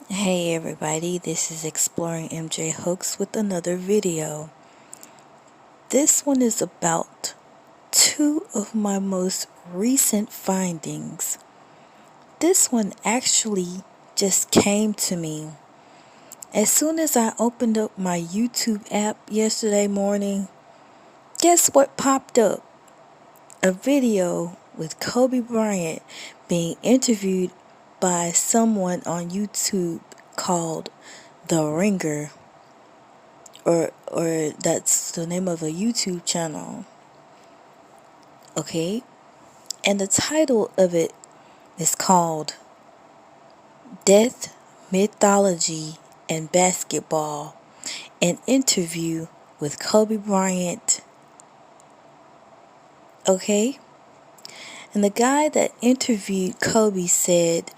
Hey everybody, this is Exploring MJ Hooks with another video. This one is about two of my most recent findings. This one actually just came to me. As soon as I opened up my YouTube app yesterday morning, guess what popped up? A video with Kobe Bryant being interviewed by someone on YouTube called The Ringer. Or that's the name of a YouTube channel. Okay? And the title of it is called Death, Mythology, and Basketball, an interview with Kobe Bryant. Okay? And the guy that interviewed Kobe said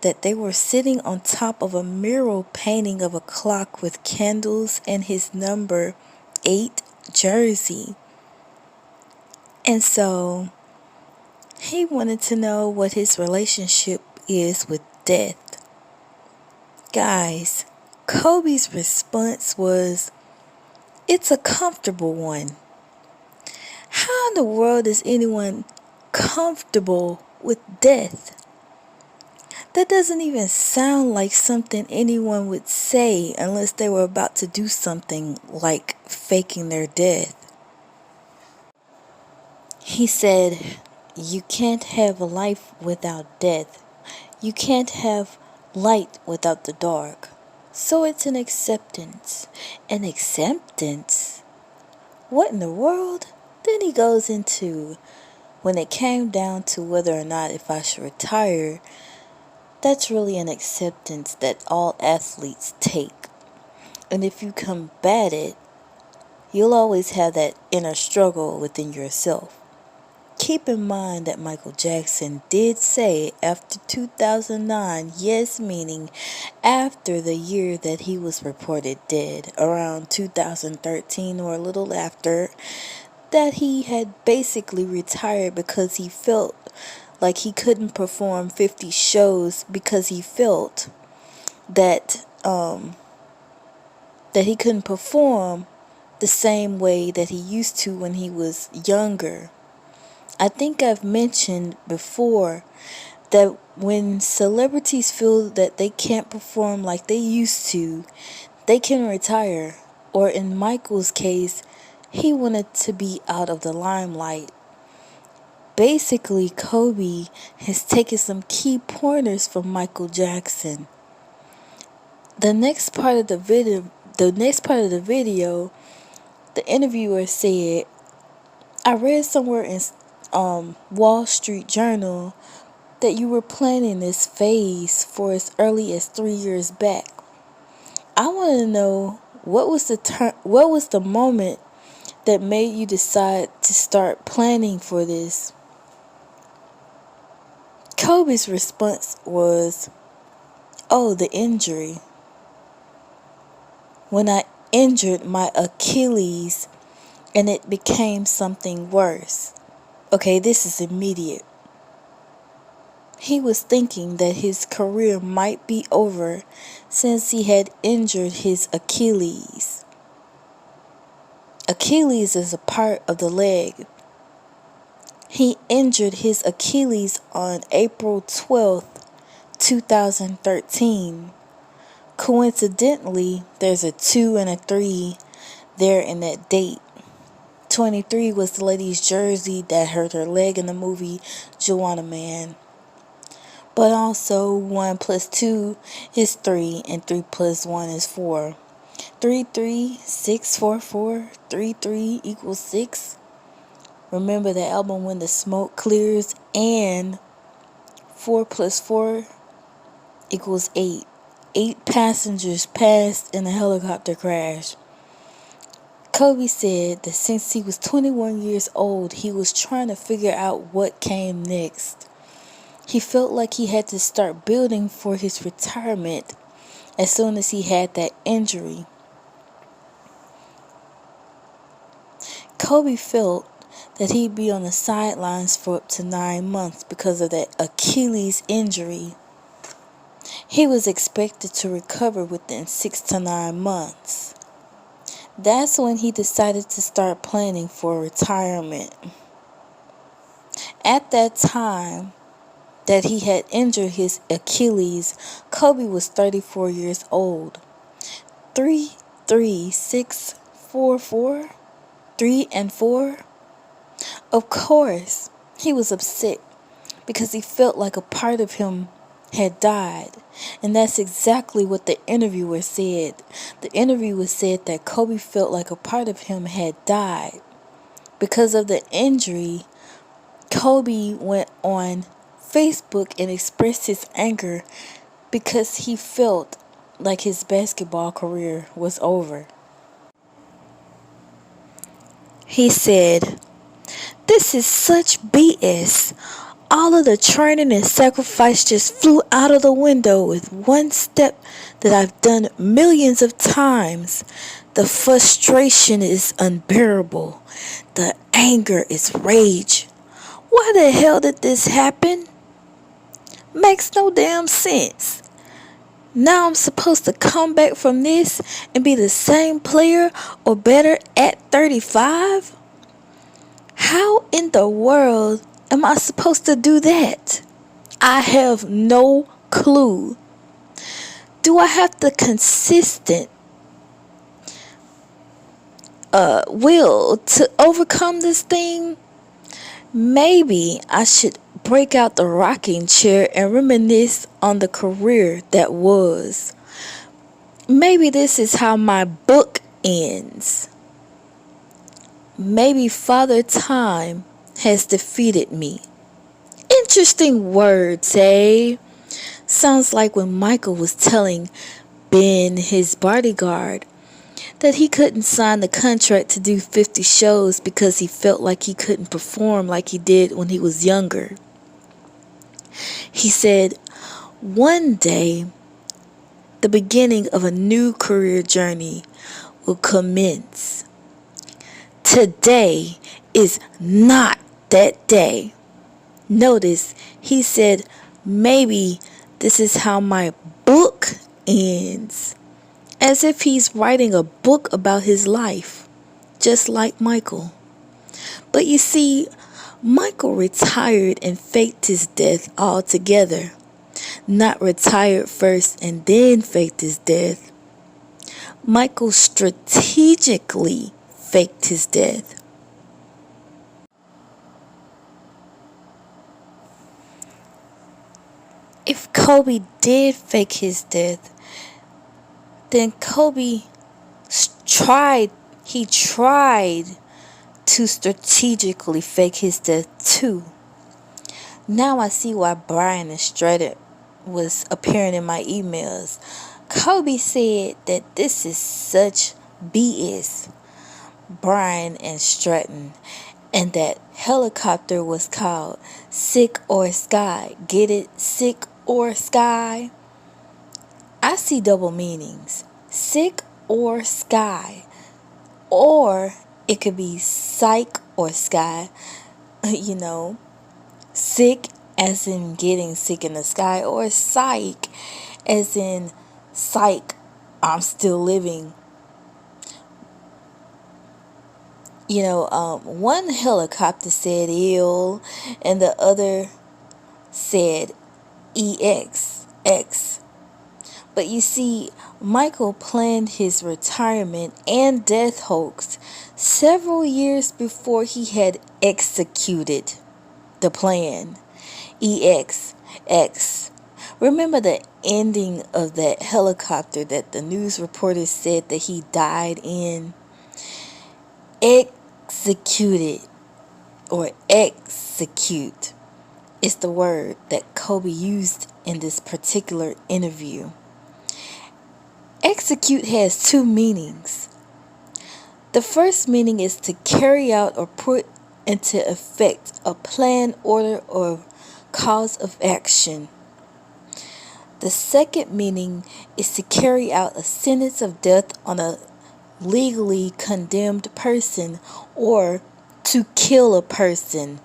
that they were sitting on top of a mural painting of a clock with candles and his number 8 jersey. And so he wanted to know what his relationship is with death. Guys, Kobe's response was, it's a comfortable one. How in the world is anyone comfortable with death? That doesn't even sound like something anyone would say unless they were about to do something like faking their death. He said, you can't have a life without death. You can't have light without the dark. So it's an acceptance. An acceptance? What in the world? Then he goes into, when it came down to whether or not if I should retire, that's really an acceptance that all athletes take. And if you combat it, you'll always have that inner struggle within yourself. Keep in mind that Michael Jackson did say after 2009, yes, meaning after the year that he was reported dead, around 2013 or a little after, that he had basically retired because he felt like he couldn't perform 50 shows because he felt that he couldn't perform the same way that he used to when he was younger. I think I've mentioned before that when celebrities feel that they can't perform like they used to, they can retire. Or in Michael's case, he wanted to be out of the limelight. Basically, Kobe has taken some key pointers from Michael Jackson. The next part of the video, the interviewer said, I read somewhere in Wall Street Journal that you were planning this phase for as early as 3 years back. I want to know what was the moment that made you decide to start planning for this? Kobe's response was, oh, the injury. When I injured my Achilles and it became something worse. Okay, this is immediate. He was thinking that his career might be over since he had injured his Achilles. Achilles is a part of the leg. He injured his Achilles on April 12th, 2013. Coincidentally, there's a 2 and a 3 there in that date. 23 was the lady's jersey that hurt her leg in the movie Gianna Man. But also 1 plus 2 is 3 and 3 plus 1 is 4. 3, 3, 6, 4, 4, 3, 3 equals 6. Remember the album When the Smoke Clears, and 4 plus 4 equals 8. 8 passengers passed in a helicopter crash. Kobe said that since he was 21 years old, he was trying to figure out what came next. He felt like he had to start building for his retirement as soon as he had that injury. Kobe felt that he'd be on the sidelines for up to 9 months because of that Achilles injury. He was expected to recover within 6 to 9 months. That's when he decided to start planning for retirement. At that time that he had injured his Achilles, Kobe was 34 years old. 3-3-6-4-4, 3 and 4. Of course, he was upset because he felt like a part of him had died. And that's exactly what the interviewer said. The interviewer said that Kobe felt like a part of him had died. Because of the injury, Kobe went on Facebook and expressed his anger because he felt like his basketball career was over. He said, "This is such BS. All of the training and sacrifice just flew out of the window with one step that I've done millions of times. The frustration is unbearable. The anger is rage. Why the hell did this happen? Makes no damn sense. Now I'm supposed to come back from this and be the same player or better at 35? How in the world am I supposed to do that? I have no clue. Do I have the consistent will to overcome this thing? Maybe I should break out the rocking chair and reminisce on the career that was. Maybe this is how my book ends. Maybe Father Time has defeated me." Interesting words, eh? Sounds like when Michael was telling Ben, his bodyguard, that he couldn't sign the contract to do 50 shows because he felt like he couldn't perform like he did when he was younger. He said, "One day, the beginning of a new career journey will commence. Today is not that day." Notice he said, "Maybe this is how my book ends." As if he's writing a book about his life, just like Michael. But you see, Michael retired and faked his death altogether. Not retired first and then faked his death. Michael strategically faked his death. If Kobe did fake his death, then Kobe tried to strategically fake his death too. Now I see why Brian and Stratton was appearing in my emails. Kobe said that this is such BS, Brian and Stratton, and that helicopter was called Sick or Sky. Get it? Sick or Sky? I see double meanings. Sick or Sky. Or it could be psych or sky. Sick as in getting sick in the sky, or psych as in psych, I'm still living. One helicopter said ill and the other said EX. But you see, Michael planned his retirement and death hoax several years before he had executed the plan. EX. Remember the ending of that helicopter that the news reporters said that he died in? Executed or execute is the word that Kobe used in this particular interview. Execute has two meanings. The first meaning is to carry out or put into effect a plan, order, or cause of action. The second meaning is to carry out a sentence of death on a legally condemned person or to kill a person.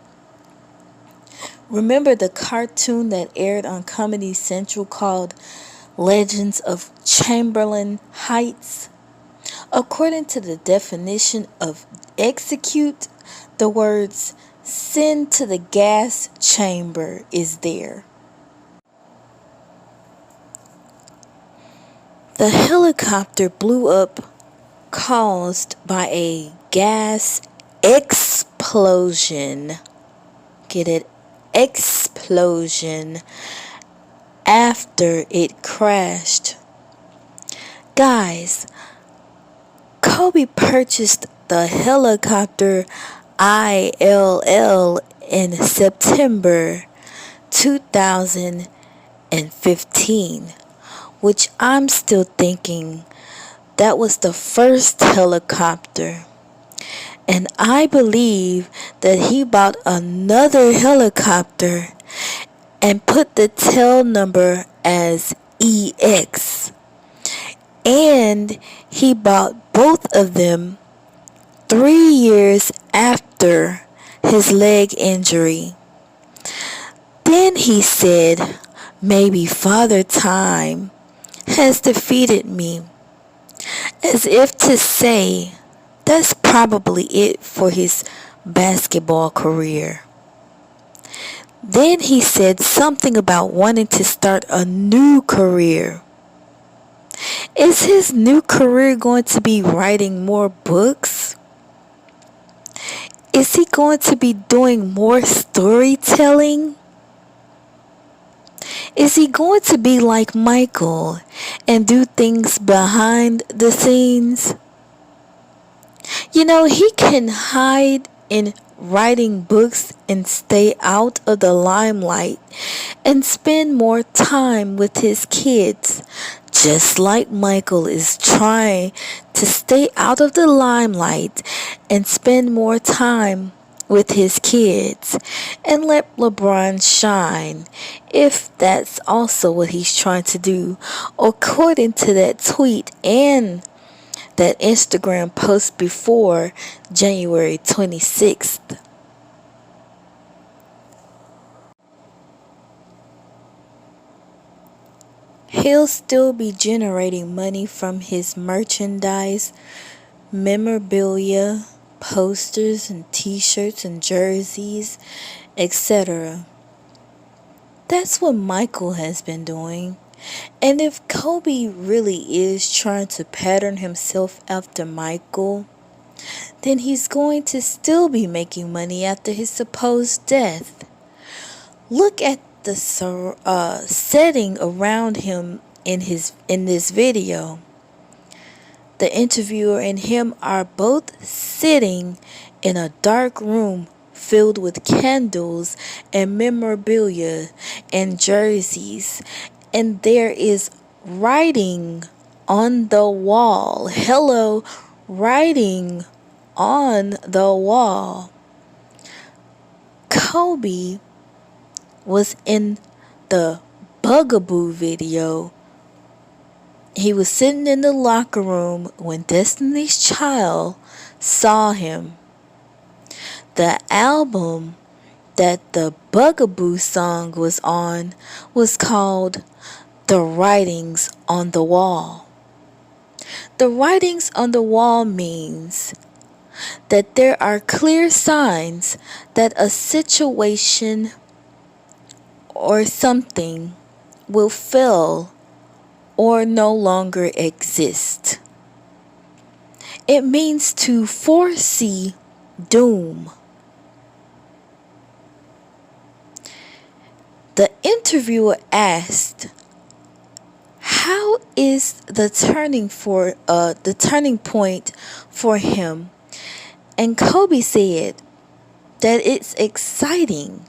Remember the cartoon that aired on Comedy Central called Legends of Chamberlain Heights. According to the definition of execute, the words send to the gas chamber is there. The helicopter blew up caused by a gas explosion. Get it? Explosion after it crashed. Guys, Kobe purchased the helicopter ILL in September 2015, which I'm still thinking that was the first helicopter. And I believe that he bought another helicopter and put the tail number as EX. And he bought both of them 3 years after his leg injury. Then he said, maybe Father Time has defeated me, as if to say that's probably it for his basketball career. Then he said something about wanting to start a new career. Is his new career going to be writing more books? Is he going to be doing more storytelling? Is he going to be like Michael and do things behind the scenes? You know, he can hide in writing books and stay out of the limelight and spend more time with his kids, just like Michael is trying to stay out of the limelight and spend more time with his kids and let LeBron shine, if that's also what he's trying to do, according to that tweet and that Instagram post before January 26th. He'll still be generating money from his merchandise, memorabilia, posters and t-shirts and jerseys, etc. That's what Michael has been doing. And if Kobe really is trying to pattern himself after Michael, then he's going to still be making money after his supposed death. Look at the setting around him in this video. The interviewer and him are both sitting in a dark room filled with candles and memorabilia and jerseys, and there is writing on the wall. Hello, writing on the wall. Kobe was in the Bugaboo video. He was sitting in the locker room when Destiny's Child saw him. The album that the Bugaboo song was on was called The Writings on the Wall. The writings on the wall means that there are clear signs that a situation or something will fail or no longer exist. It means to foresee doom. The interviewer asked, "How is the turning point for him?" And Kobe said that it's exciting.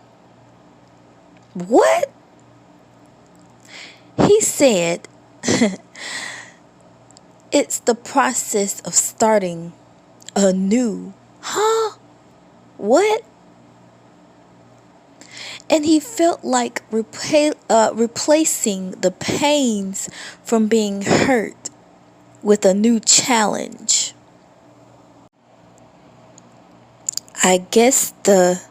What? He said it's the process of starting anew. Huh? What? And he felt like replacing the pains from being hurt with a new challenge. I guess the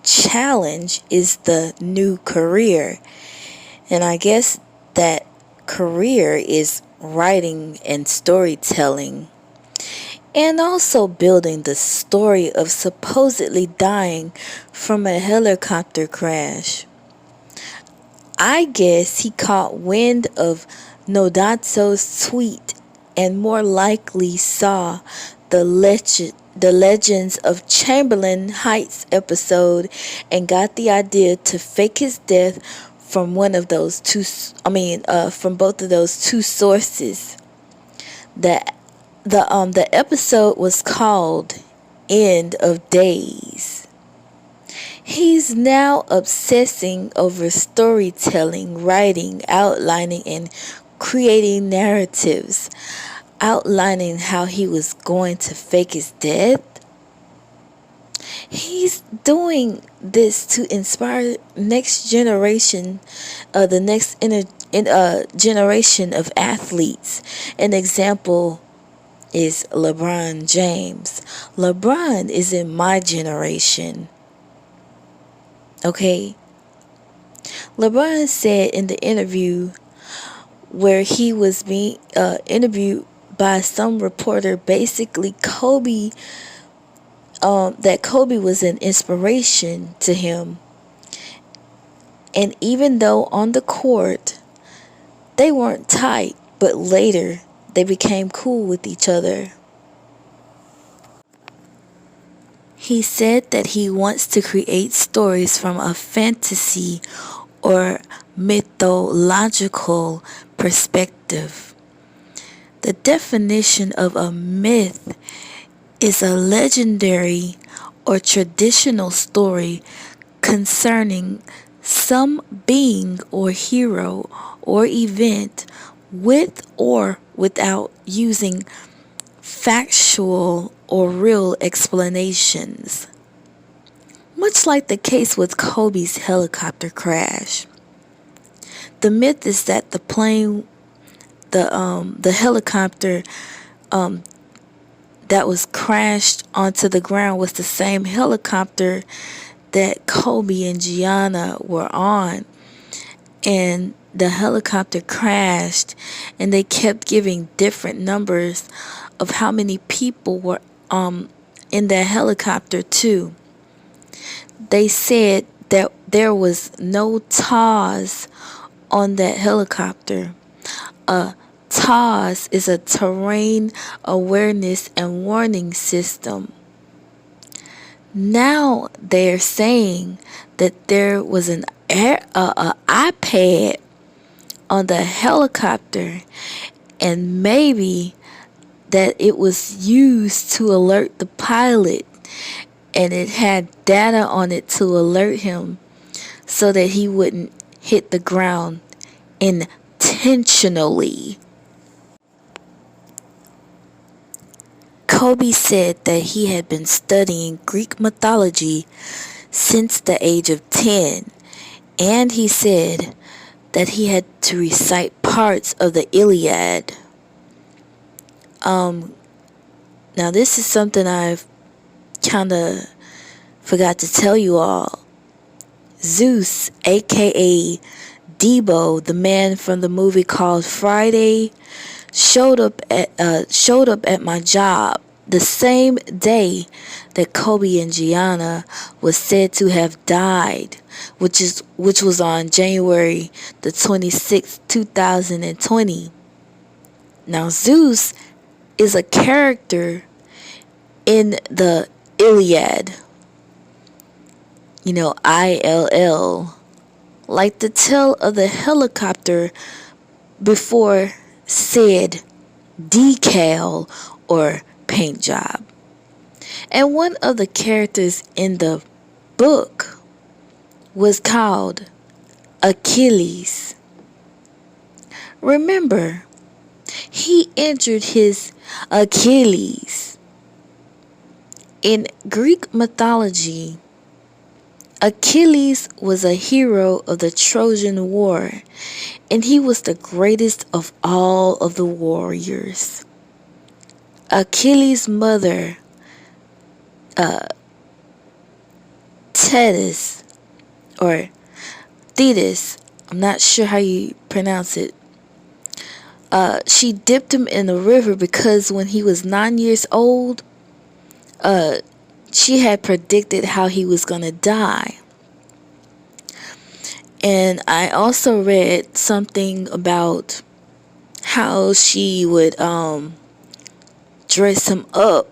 challenge is the new career. And I guess that career is writing and storytelling, and also building the story of supposedly dying from a helicopter crash. I guess he caught wind of Nodazzo's tweet and more likely saw the Legends of Chamberlain Heights episode and got the idea to fake his death from from both of those two sources. The episode was called End of Days. He's now obsessing over storytelling, writing, outlining, and creating narratives, outlining how he was going to fake his death. He's doing this to inspire next generation, the next generation of athletes. An example is LeBron James. LeBron is in my generation. Okay? LeBron said in the interview where he was being interviewed by some reporter, basically that Kobe was an inspiration to him. And even though on the court they weren't tight, but later they became cool with each other. He said that he wants to create stories from a fantasy or mythological perspective. The definition of a myth is a legendary or traditional story concerning some being or hero or event with or without using factual or real explanations. Much like the case with Kobe's helicopter crash. The myth is that the helicopter that was crashed onto the ground was the same helicopter that Kobe and Gianna were on, and the helicopter crashed, and they kept giving different numbers of how many people were in that helicopter too. They said that there was no TAWS on that helicopter. TAWS is a terrain awareness and warning system. Now they're saying that there was an iPad on the helicopter, and maybe that it was used to alert the pilot, and it had data on it to alert him so that he wouldn't hit the ground intentionally. Kobe said that he had been studying Greek mythology since the age of 10, and he said that he had to recite parts of the Iliad. Now this is something I've kind of forgot to tell you all. Zeus, aka Debo, the man from the movie called Friday, showed up at my job the same day that Kobe and Gianna was said to have died, which was on January the 26th, 2020. Now Zeus is a character in the Iliad. ILL, like the tail of the helicopter before said decal or paint job. And one of the characters in the book was called Achilles. Remember, he injured his Achilles. In Greek mythology, Achilles was a hero of the Trojan War, and he was the greatest of all of the warriors. Achilles' mother, Thetis, or Thetis, I'm not sure how you pronounce it, she dipped him in the river because when he was 9 years old, she had predicted how he was gonna die. And I also read something about how she would dress him up,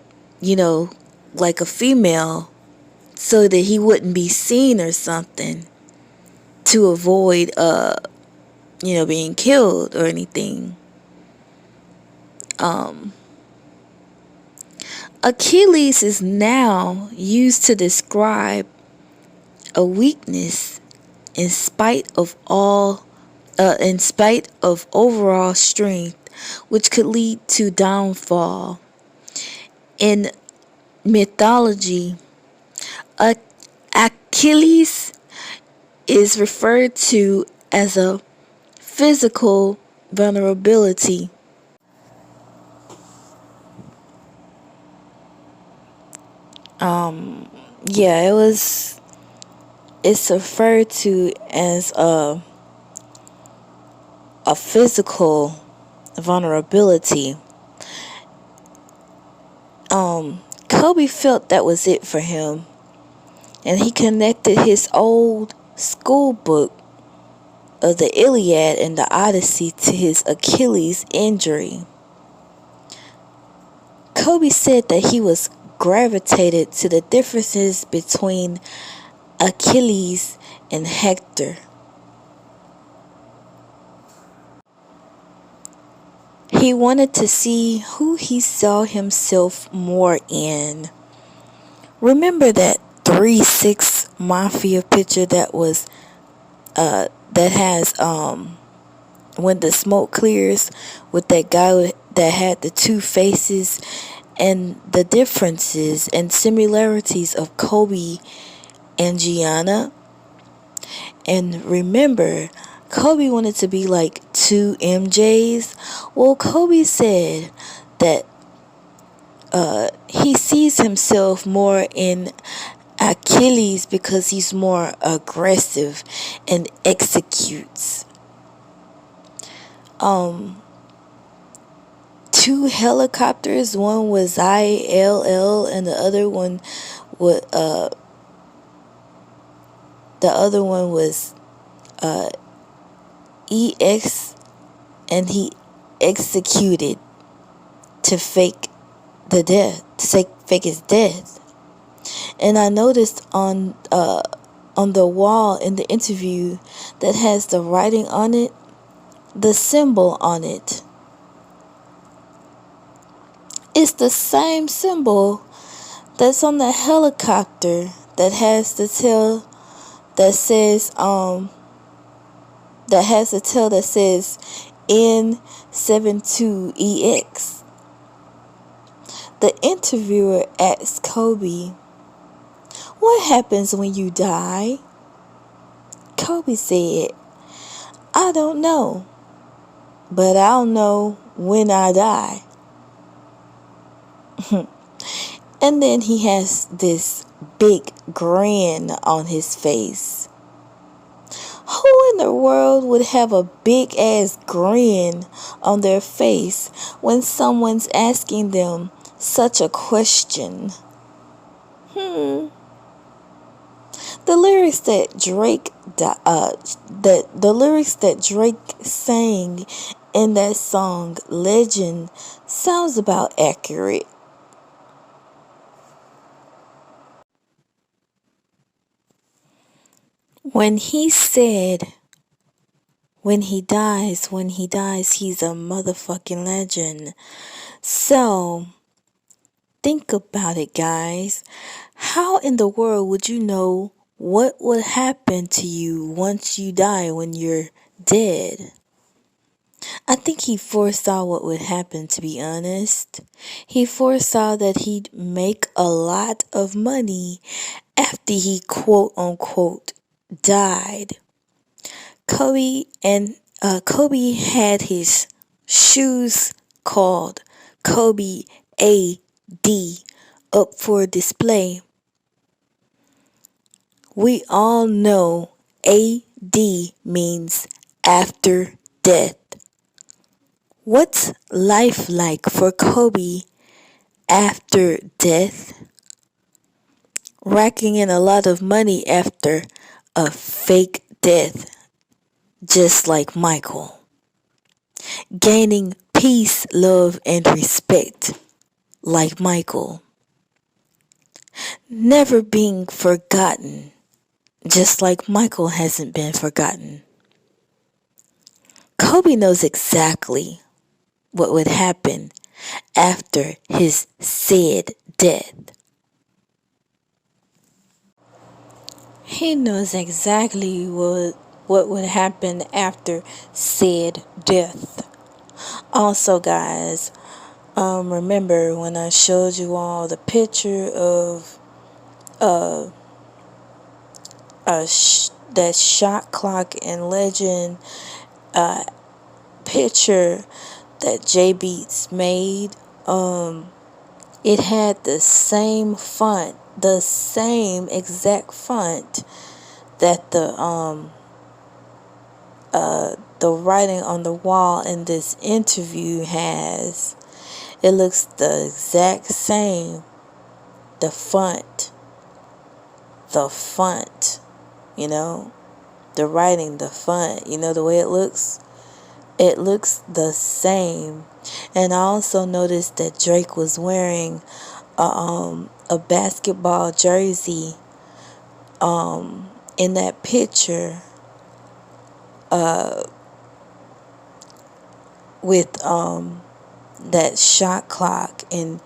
like a female, so that he wouldn't be seen or something, to avoid being killed or anything. Achilles is now used to describe a weakness in spite of overall strength, which could lead to downfall. In mythology, Achilles is referred to as a physical vulnerability. Yeah, it's referred to as a physical vulnerability. Kobe felt that was it for him, and he connected his old school book of the Iliad and the Odyssey to his Achilles injury. Kobe said that he was gravitated to the differences between Achilles and Hector. He wanted to see who he saw himself more in. Remember that 3-6 Mafia picture that has when the smoke clears, with that guy that had the two faces, and the differences and similarities of Kobe and Gianna? And remember, Kobe wanted to be like two MJs. Well, Kobe said that he sees himself more in Achilles because he's more aggressive and executes. Two helicopters, one was ILL and the other one was EX, and he executed to fake the death, to fake his death. And I noticed on the wall in the interview that has the writing on it, the symbol on it. It's the same symbol that's on the helicopter that has the tail that says N72EX. The interviewer asked Kobe, "What happens when you die?" Kobe said, "I don't know, but I'll know when I die." And then he has this big grin on his face. Who in the world would have a big ass grin on their face when someone's asking them such a question? The lyrics that Drake sang in that song Legend sounds about accurate. When he said, when he dies, he's a motherfucking legend. So, think about it, guys. How in the world would you know what would happen to you once you die when you're dead? I think he foresaw what would happen, to be honest. He foresaw that he'd make a lot of money after he quote unquote died. Kobe had his shoes called Kobe AD up for display. We all know AD means after death. What's life like for Kobe after death? Racking in a lot of money after a fake death, just like Michael. Gaining peace, love, and respect, like Michael. Never being forgotten, just like Michael hasn't been forgotten. Kobe knows exactly what would happen after his said death. He knows exactly what would happen after said death. Also, guys, remember when I showed you all the picture of that shot clock and legend picture that J Beats made? It had the same font, the same exact font that the writing on the wall in this interview has. It looks the exact same. The font, you know, the writing, the font, you know, the way it looks the same. And I also noticed that Drake was wearing a basketball jersey in that picture with that shot clock and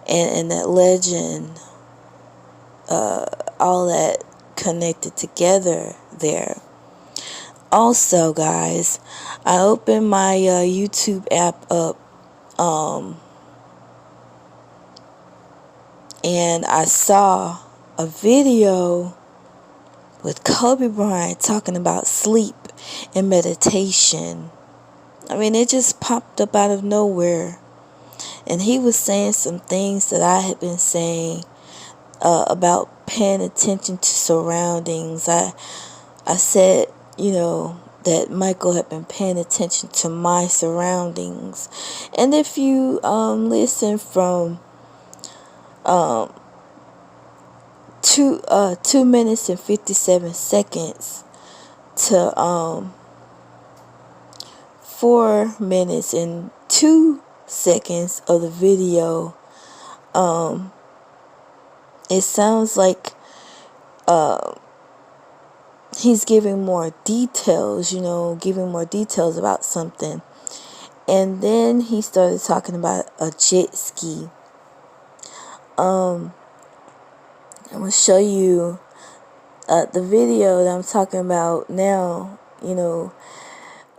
that legend, all that connected together there. Also, guys, I opened my YouTube app up and I saw a video with Kobe Bryant talking about sleep and meditation. I mean, it just popped up out of nowhere. And he was saying some things that I had been saying about paying attention to surroundings. I said, you know, that Michael had been paying attention to my surroundings. And if you listen from 2 minutes and 57 seconds to 4 minutes and 2 seconds of the video, it sounds like he's giving more details, you know, giving more details about something. And then he started talking about a jet ski. I'm going to show you the video that I'm talking about now. You know,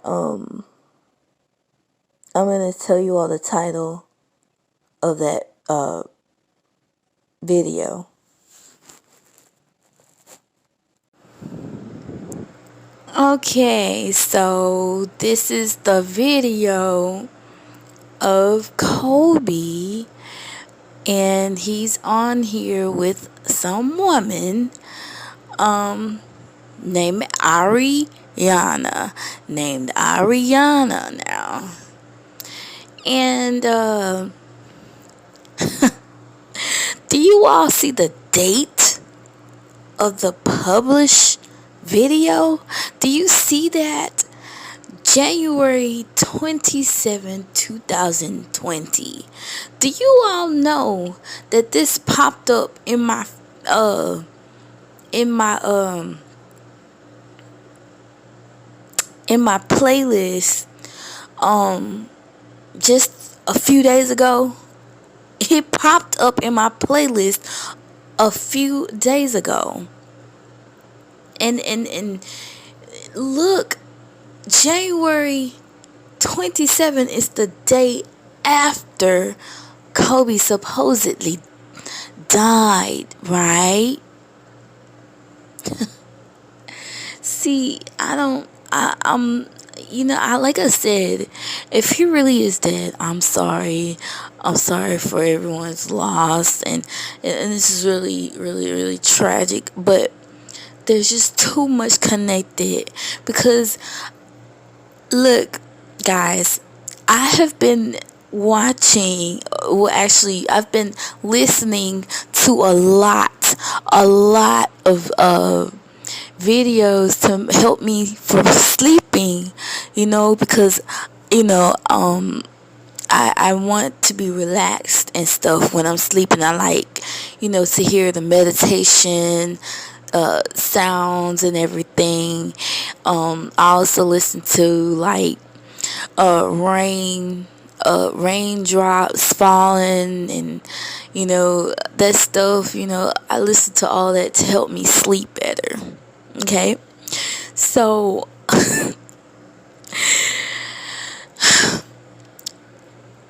I'm going to tell you all the title of that video. Okay, so this is the video of Kobe, and he's on here with some woman named Ariana. Now. And do you all see the date of the published video? Do you see that? January 27, 2020. Do you all know that this popped up in my playlist just a few days ago? It popped up in my playlist a few days ago. And look, January 27 is the day after Kobe supposedly died, right? See, like I said, if he really is dead, I'm sorry. I'm sorry for everyone's loss, and this is really, really, really tragic, but there's just too much connected. Because look, guys, I have been watching, well, actually, I've been listening to a lot of videos to help me from sleeping, because, I want to be relaxed and stuff when I'm sleeping. I like, to hear the meditation sounds and everything. I also listen to like raindrops falling, and that stuff. I listen to all that to help me sleep better. Okay, so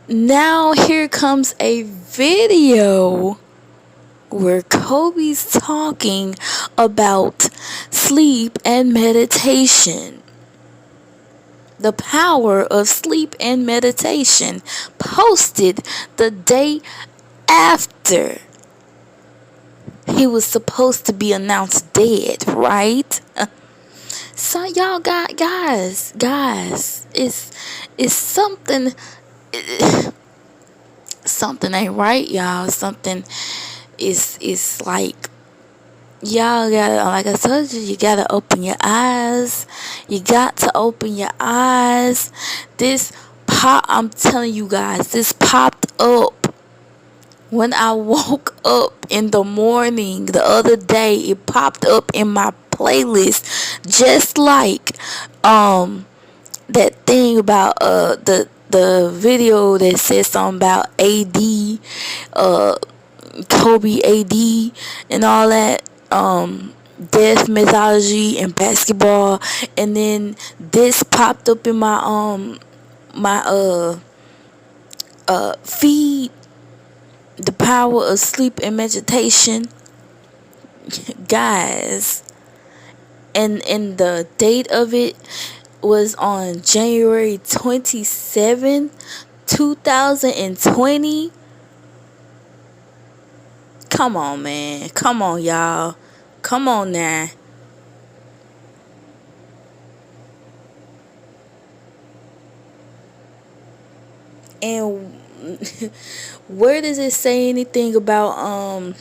now here comes a video where Kobe's talking about sleep and meditation. The power of sleep and meditation, posted the day after he was supposed to be announced dead, right? So y'all got guys, it's something ain't right, y'all. Something is like, y'all gotta, like I told you, you gotta open your eyes. You got to open your eyes. I'm telling you guys, this popped up when I woke up in the morning the other day. It popped up in my playlist, just like that thing about the video that says something about AD, Kobe AD, and all that, death, mythology, and basketball. And then this popped up in my feed, the power of sleep and meditation, guys. And the date of it was on January 27, 2020. Come on, man. Come on, y'all. Come on now. And where does it say anything about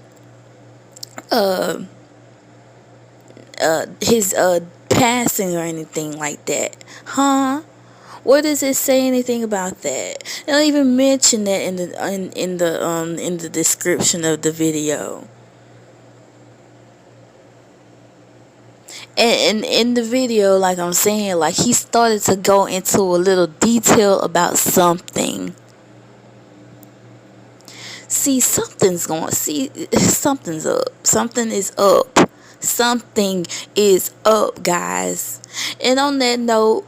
his passing or anything like that? Huh? Where does it say anything about that? They don't even mention that in the description of the video. And in the video, like I'm saying, like he started to go into a little detail about something. Something's up. Something is up. Something is up, guys. And on that note,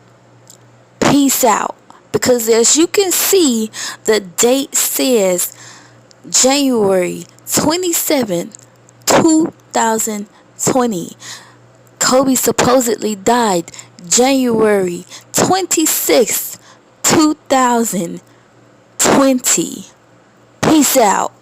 peace out. Because as you can see, the date says January 27th, 2020. Kobe supposedly died January 26th, 2020. Peace out.